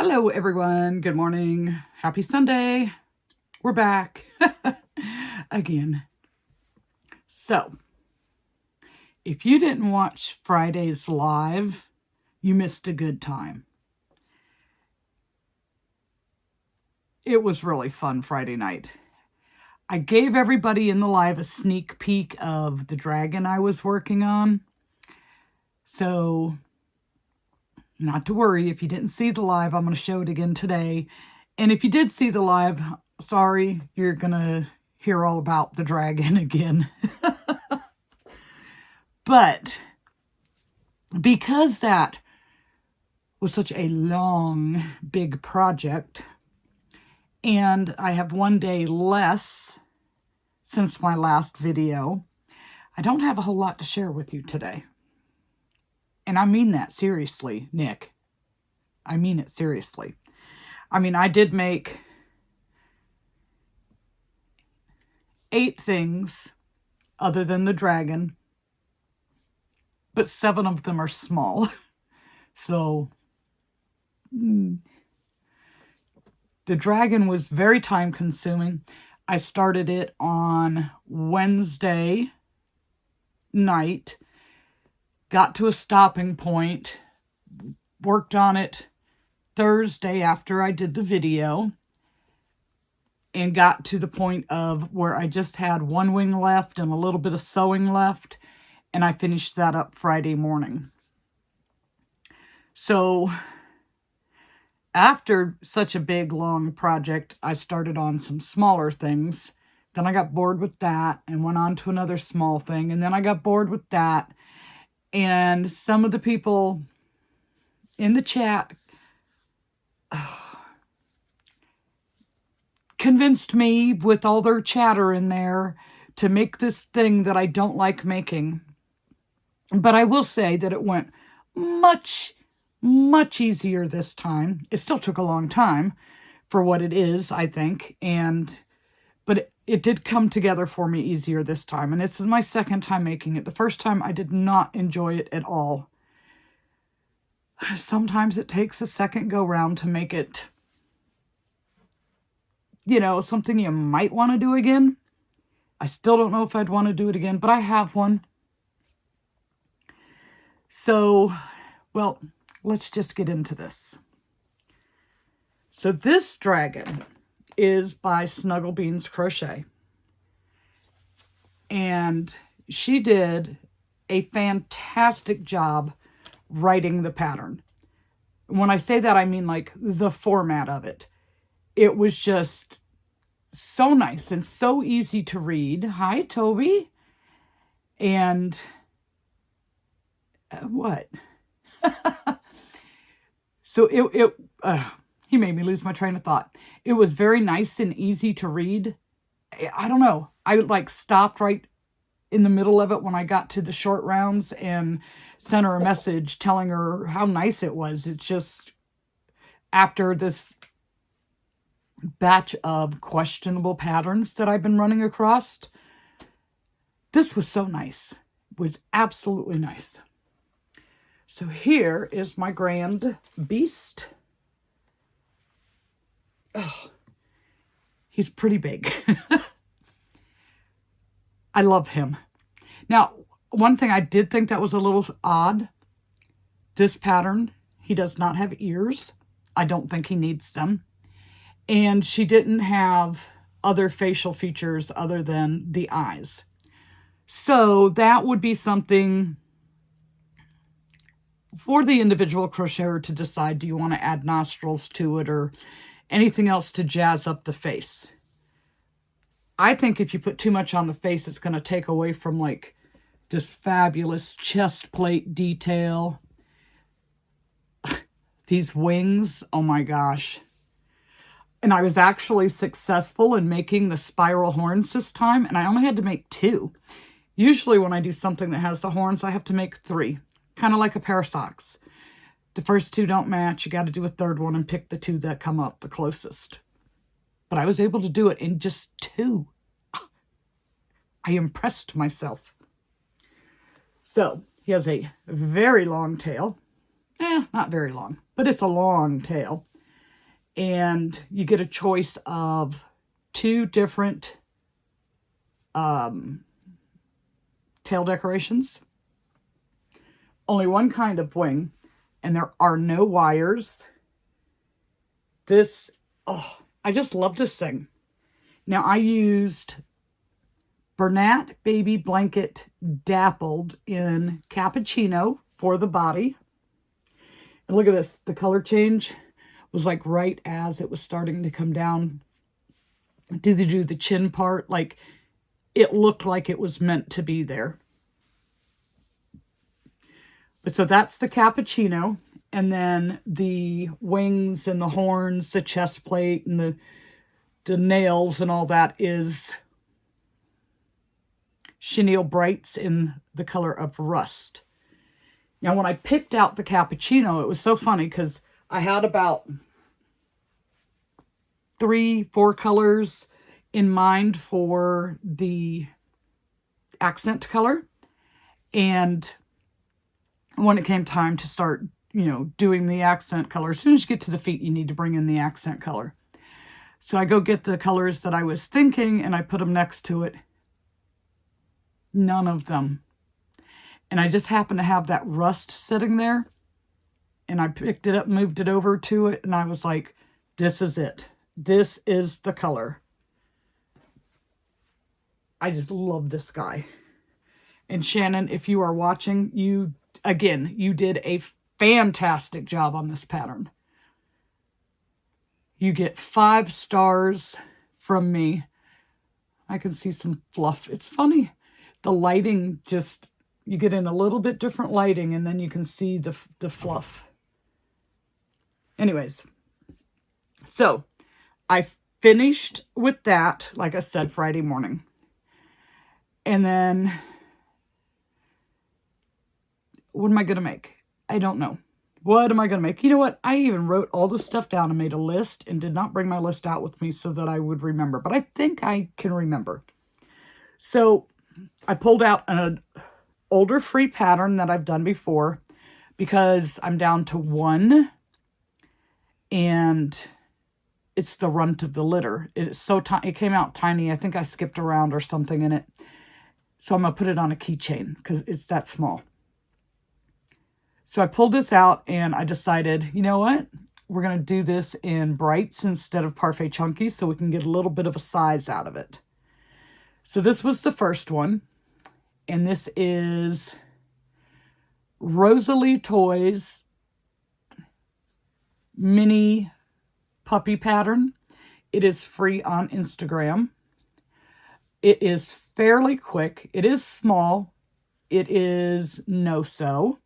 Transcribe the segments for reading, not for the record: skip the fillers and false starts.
Hello, everyone. Good morning. Happy Sunday. We're back again. So, if you didn't watch Friday's live, you missed a good time. It was really fun Friday night. I gave everybody in the live a sneak peek of the dragon I was working on. So, not to worry, if you didn't see the live, I'm going to show it again today. And if you did see the live, sorry, you're going to hear all about the dragon again. But because that was such a long, big project, and I have one day less since my last video, I don't have a whole lot to share with you today. And I mean that seriously, Nick. I mean it seriously. I mean, I did make 8 things other than the dragon, but 7 of them are small. So the dragon was very time consuming. I started it on Wednesday night, got to a stopping point, worked on it Thursday after I did the video, and got to the point of where I just had one wing left and a little bit of sewing left, and I finished that up Friday morning. So after such a big, long project, I started on some smaller things. Then I got bored with that and went on to another small thing, and then I got bored with that. And some of the people in the chat convinced me with all their chatter in there to make this thing that I don't like making. But I will say that it went much, much easier this time. It still took a long time for what it is, I think. But it did come together for me easier this time. And it's my second time making it. The first time I did not enjoy it at all. Sometimes it takes a second go round to make it, something you might want to do again. I still don't know if I'd want to do it again, but I have one. So, well, let's just get into this. So this dragon is by Snugglebeans Crochet. And she did a fantastic job writing the pattern. When I say that, I mean like the format of it. It was just so nice and so easy to read. Hi, Toby. And what? So he made me lose my train of thought. It was very nice and easy to read. I don't know. I stopped right in the middle of it when I got to the short rounds and sent her a message telling her how nice it was. It's just after this batch of questionable patterns that I've been running across, this was so nice. It was absolutely nice. So here is my grand beast. Oh, he's pretty big. I love him. Now, one thing I did think that was a little odd, this pattern, he does not have ears. I don't think he needs them. And she didn't have other facial features other than the eyes. So that would be something for the individual crocheter to decide, do you want to add nostrils to it or anything else to jazz up the face? I think if you put too much on the face, it's going to take away from like this fabulous chest plate detail. These wings, oh my gosh. And I was actually successful in making the spiral horns this time, and I only had to make 2. Usually when I do something that has the horns, I have to make 3. Kind of like a pair of socks. The first 2 don't match. You got to do a third one and pick the 2 that come up the closest. But I was able to do it in just 2. I impressed myself. So he has a very long tail. Not very long, but it's a long tail. And you get a choice of 2 different tail decorations. Only one kind of wing, and there are no wires. This, oh, I just love this thing. Now, I used Bernat Baby Blanket Dappled in Cappuccino for the body. And look at this. The color change was like right as it was starting to come down. Did they do the chin part? Like, it looked like it was meant to be there. But so that's the Cappuccino. And then the wings and the horns, the chest plate, and the nails and all that is Chenille Brights in the color of Rust. Now, when I picked out the Cappuccino, it was so funny because I had about 3-4 colors in mind for the accent color. And when it came time to start, doing the accent color, as soon as you get to the feet, you need to bring in the accent color. So I go get the colors that I was thinking and I put them next to it. None of them. And I just happened to have that rust sitting there. And I picked it up, moved it over to it, and I was like, this is it. This is the color. I just love this guy. And Shannon, if you are watching, you did a fantastic job on this pattern. You get 5 stars from me. I can see some fluff. It's funny. The lighting just, you get in a little bit different lighting and then you can see the fluff. Anyways, so I finished with that, like I said, Friday morning. And then, what am I going to make? I don't know. What am I going to make? You know what? I even wrote all the stuff down and made a list and did not bring my list out with me so that I would remember. But I think I can remember. So I pulled out an older free pattern that I've done before because I'm down to 1. And it's the runt of the litter. It's so tiny. It came out tiny. I think I skipped around or something in it. So I'm going to put it on a keychain because it's that small. So I pulled this out and I decided, you know what? We're going to do this in brights instead of Parfait Chunky so we can get a little bit of a size out of it. So this was the first one. And this is Rosalie Toys mini puppy pattern. It is free on Instagram. It is fairly quick. It is small. It is no-sew.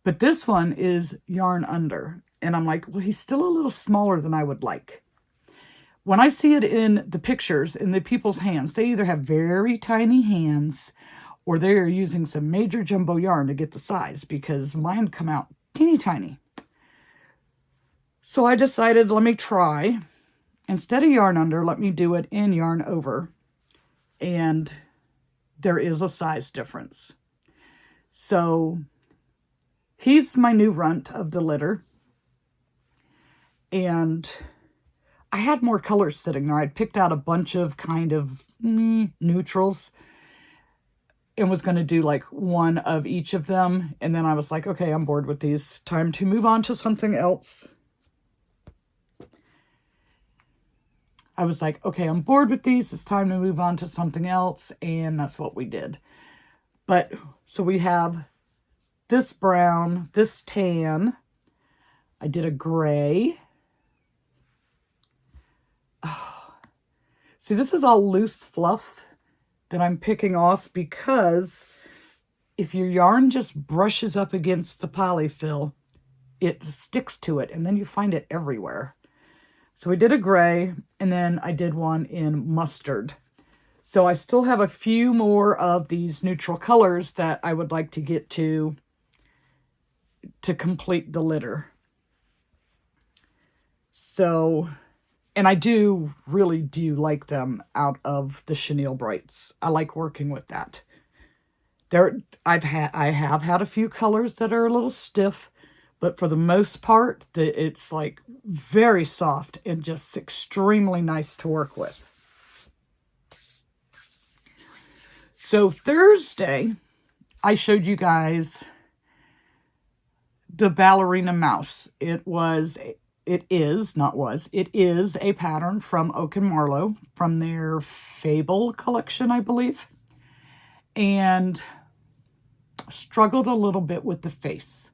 But this one is yarn under. And I'm like, well, he's still a little smaller than I would like. When I see it in the pictures, in the people's hands, they either have very tiny hands or they're using some major jumbo yarn to get the size because mine come out teeny tiny. So I decided, let me try. Instead of yarn under, let me do it in yarn over. And there is a size difference. So he's my new runt of the litter. And I had more colors sitting there. I'd picked out a bunch of kind of neutrals and was going to do like one of each of them. And then I was like, okay, I'm bored with these. Time to move on to something else. I was like, okay, I'm bored with these. It's time to move on to something else. And that's what we did. But so we have this brown, this tan. I did a gray. Oh. See, this is all loose fluff that I'm picking off because if your yarn just brushes up against the polyfill, it sticks to it and then you find it everywhere. So we did a gray and then I did one in mustard. So I still have a few more of these neutral colors that I would like to get to complete the litter. So, and I really do like them out of the Chenille Brights. I like working with that. I have had a few colors that are a little stiff, But for the most part, it's like very soft and just extremely nice to work with. So Thursday, I showed you guys the ballerina mouse. It is a pattern from Oak and Marlow from their Fable collection, I believe. And struggled a little bit with the face.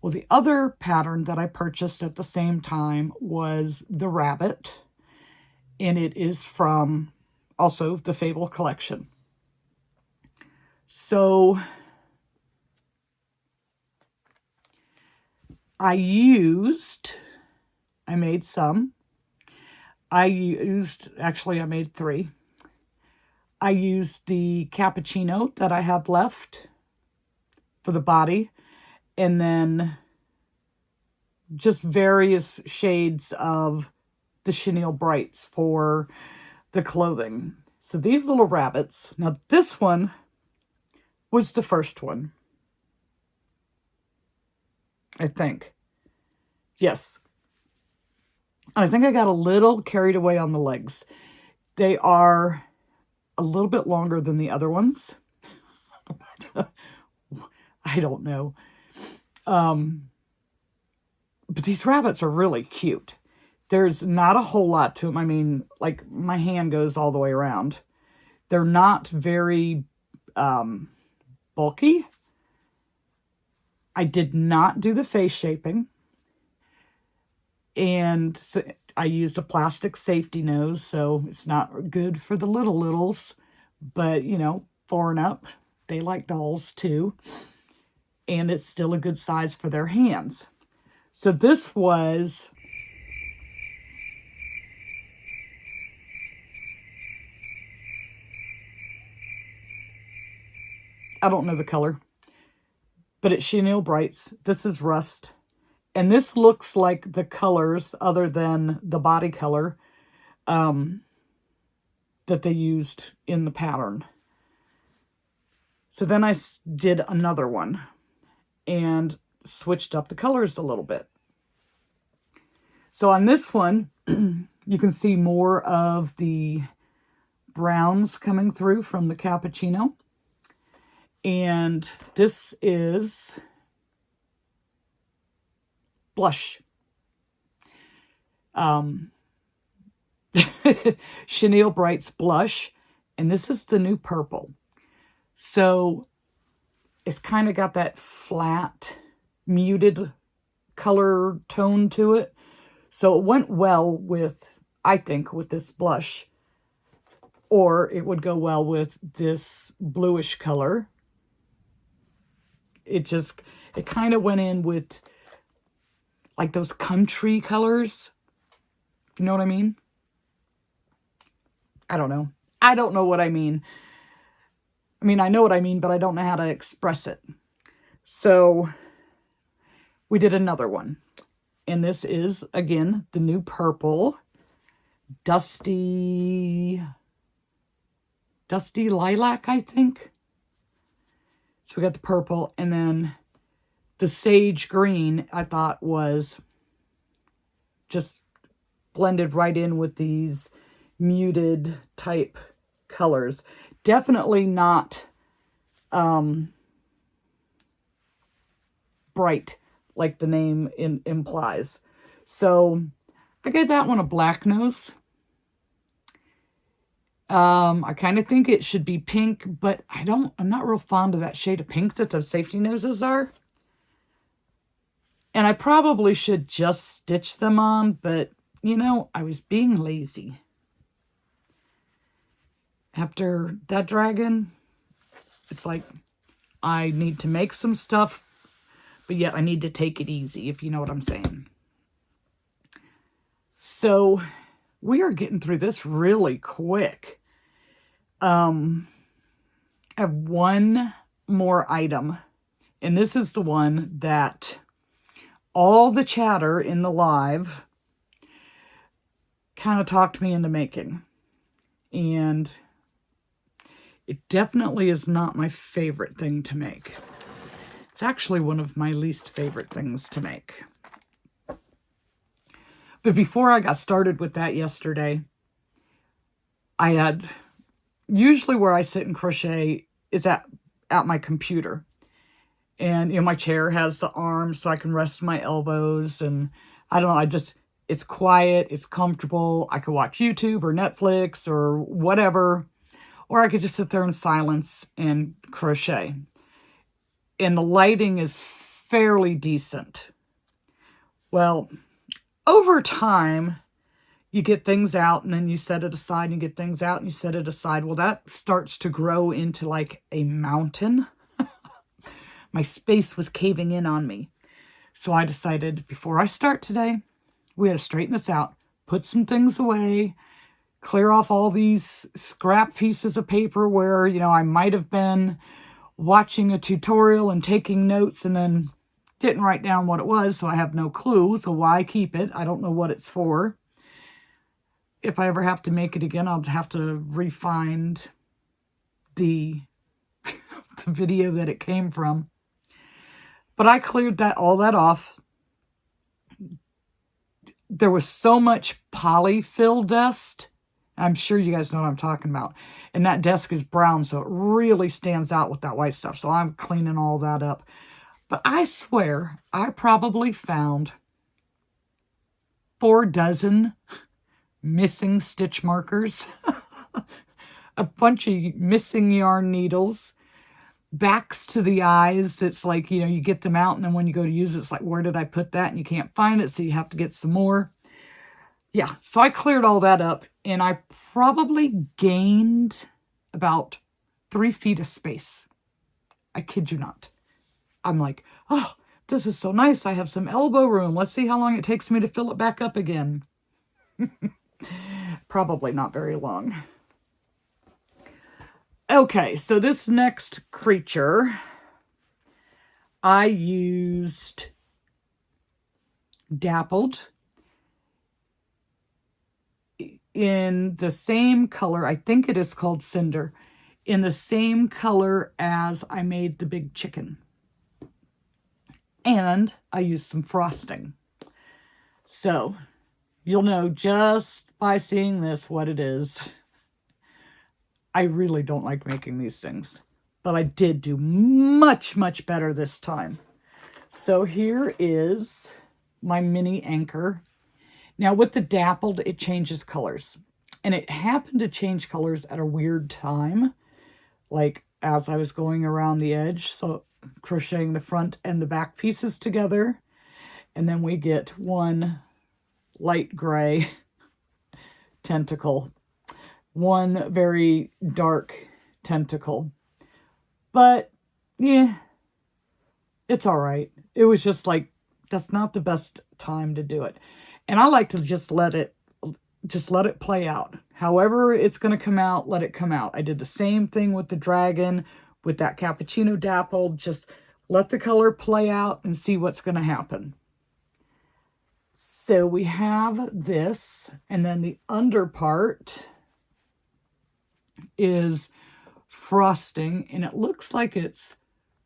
Well, the other pattern that I purchased at the same time was the rabbit, and it is from also the Fable collection. So I made some. I made 3. I used the cappuccino that I have left for the body, and then just various shades of the chenille brights for the clothing. So these little rabbits, now this one was the first one, I think. Yes. I think I got a little carried away on the legs. They are a little bit longer than the other ones. I don't know. But these rabbits are really cute. There's not a whole lot to them. I mean, like, my hand goes all the way around. They're not very bulky. I did not do the face shaping. And so I used a plastic safety nose, so it's not good for the littles. But, 4 and up, they like dolls too. And it's still a good size for their hands. So this was... I don't know the color, but it's chenille brights. This is rust. And this looks like the colors other than the body color that they used in the pattern. So then I did another one and switched up the colors a little bit. So on this one, you can see more of the browns coming through from the cappuccino. And this is blush. Chenille Brights blush. And this is the new purple. So it's kind of got that flat, muted color tone to it. So it went well with, I think, with this blush. Or it would go well with this bluish color. It kind of went in with like those country colors. You know what I mean? I don't know. I don't know what I mean. I mean, I know what I mean, but I don't know how to express it. So we did another one. And this is, again, the new purple. Dusty lilac, I think. So we got the purple, and then the sage green, I thought was just blended right in with these muted type colors. Definitely not bright like the name implies. So I gave that one a black nose. I kind of think it should be pink, but I'm not real fond of that shade of pink that those safety noses are. And I probably should just stitch them on, but, I was being lazy. After that dragon, it's like, I need to make some stuff, but yet I need to take it easy, if you know what I'm saying. So, we are getting through this really quick. I have one more item, and this is the one that all the chatter in the live kind of talked me into making. And it definitely is not my favorite thing to make. It's It's actually one of my least favorite things to make. But before I got started with that yesterday, I had, usually where I sit and crochet is at my computer. And, you know, my chair has the arms so I can rest my elbows. And I don't know, it's quiet, it's comfortable. I could watch YouTube or Netflix or whatever. Or I could just sit there in silence and crochet. And the lighting is fairly decent. Well, over time, you get things out and then you set it aside and you get things out and you set it aside. Well, that starts to grow into like a mountain. My space was caving in on me. So I decided before I start today, we had to straighten this out, put some things away, clear off all these scrap pieces of paper where, you know, I might have been watching a tutorial and taking notes and then didn't write down what it was, so I have no clue. So why keep it? I don't know what it's for. If I ever have to make it again, I'll have to re-find the video that it came from. But I cleared all that off. There was so much polyfill dust. I'm sure you guys know what I'm talking about. And that desk is brown, so it really stands out with that white stuff. So I'm cleaning all that up. But I swear, I probably found 4 dozen missing stitch markers, a bunch of missing yarn needles, backs to the eyes. It's like, you know, you get them out and then when you go to use it, it's like, where did I put that? And you can't find it, so you have to get some more. Yeah, so I cleared all that up and I probably gained about 3 feet of space. I kid you not. I'm like, oh, this is so nice. I have some elbow room. Let's see how long it takes me to fill it back up again. Probably not very long. Okay, so this next creature, I used Dappled in the same color. I think it is called Cinder, in the same color as I made the big chicken. And I used some frosting. So you'll know just by seeing this what it is. I really don't like making these things, but I did do much, much better this time. So here is my mini anchor. Now with the Dappled, it changes colors. And it happened to change colors at a weird time, like as I was going around the edge. So crocheting the front and the back pieces together. And then we get one light gray tentacle, one very dark tentacle. But yeah, it's all right. It was just like, that's not the best time to do it. And I like to just let it play out. However it's going to come out, let it come out. I did the same thing with the dragon, with that cappuccino Dappled. Just let the color play out and see what's going to happen. So we have this, and then the under part is frosting, and it looks like it's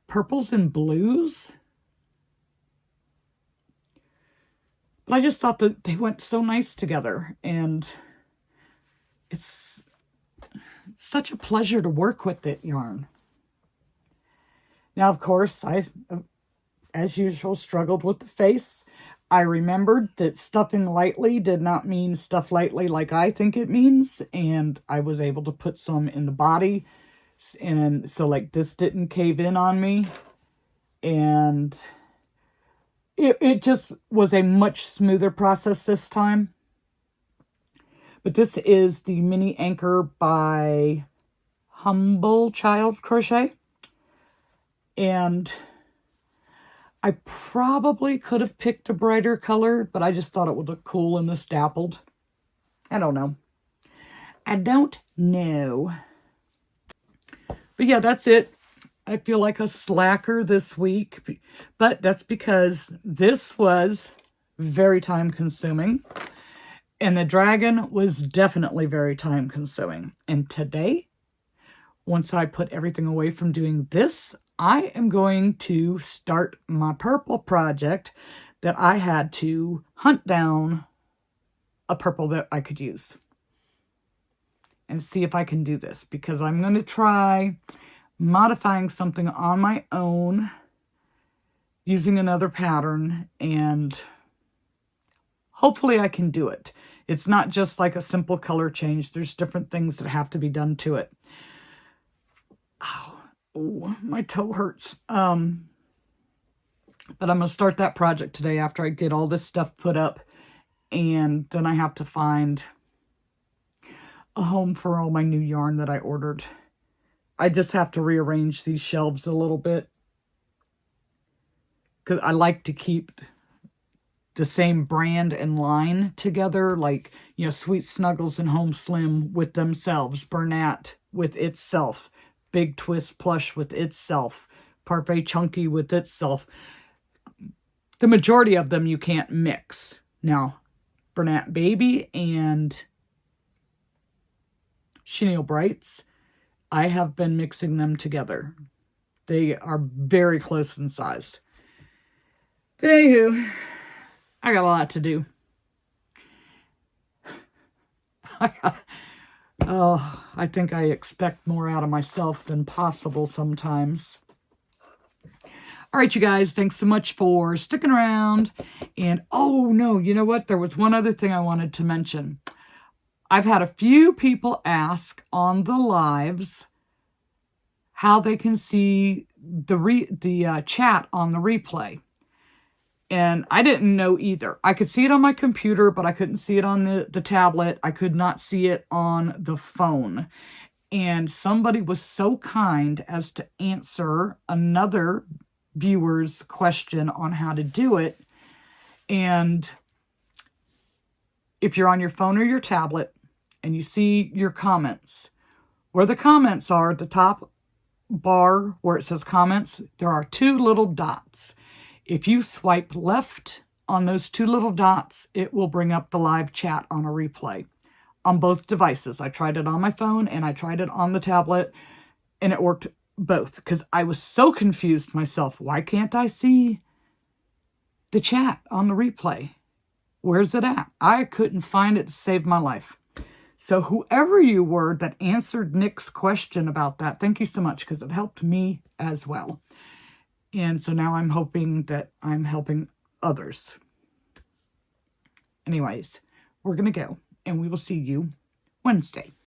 purples and blues. But I just thought that they went so nice together, and it's such a pleasure to work with it yarn. Now, of course, I, as usual, struggled with the face. I remembered that stuffing lightly did not mean stuff lightly like I think it means, and I was able to put some in the body, and so like this didn't cave in on me, and it just was a much smoother process this time. But this is the mini anchor by Humble Child Crochet. And I probably could have picked a brighter color, but I just thought it would look cool in this Dappled. I don't know. I don't know. But yeah, that's it. I feel like a slacker this week, but that's because this was very time consuming. And the dragon was definitely very time consuming. And today, once I put everything away from doing this, I am going to start my purple project that I had to hunt down a purple that I could use and see if I can do this, because I'm going to try modifying something on my own using another pattern, and hopefully I can do it. It's not just like a simple color change. There's different things that have to be done to it. Oh, my toe hurts. But I'm going to start that project today after I get all this stuff put up, and then I have to find a home for all my new yarn that I ordered. I just have to rearrange these shelves a little bit, because I like to keep the same brand and line together, like, you know, Sweet Snuggles and Home Slim with themselves, Bernat with itself, Big Twist Plush with itself, Parfait Chunky with itself. The majority of them you can't mix. Now, Bernat Baby and Chenille Brights, I have been mixing them together. They are very close in size. But anywho, I got a lot to do. I think I expect more out of myself than possible sometimes. All right, you guys, thanks so much for sticking around. And, oh, no, you know what? There was one other thing I wanted to mention. I've had a few people ask on the lives how they can see the chat on the replay. And I didn't know either. I could see it on my computer, but I couldn't see it on the tablet. I could not see it on the phone. And somebody was so kind as to answer another viewer's question on how to do it. And if you're on your phone or your tablet and you see your comments, where the comments are, the top bar where it says comments, there are two little dots. If you swipe left on those two little dots, it will bring up the live chat on a replay on both devices. I tried it on my phone and I tried it on the tablet, and it worked both, because I was so confused myself. Why can't I see the chat on the replay? Where's it at? I couldn't find it to save my life. So whoever you were that answered Nick's question about that, thank you so much, because it helped me as well. And so now I'm hoping that I'm helping others. Anyways, we're going to go, and we will see you Wednesday.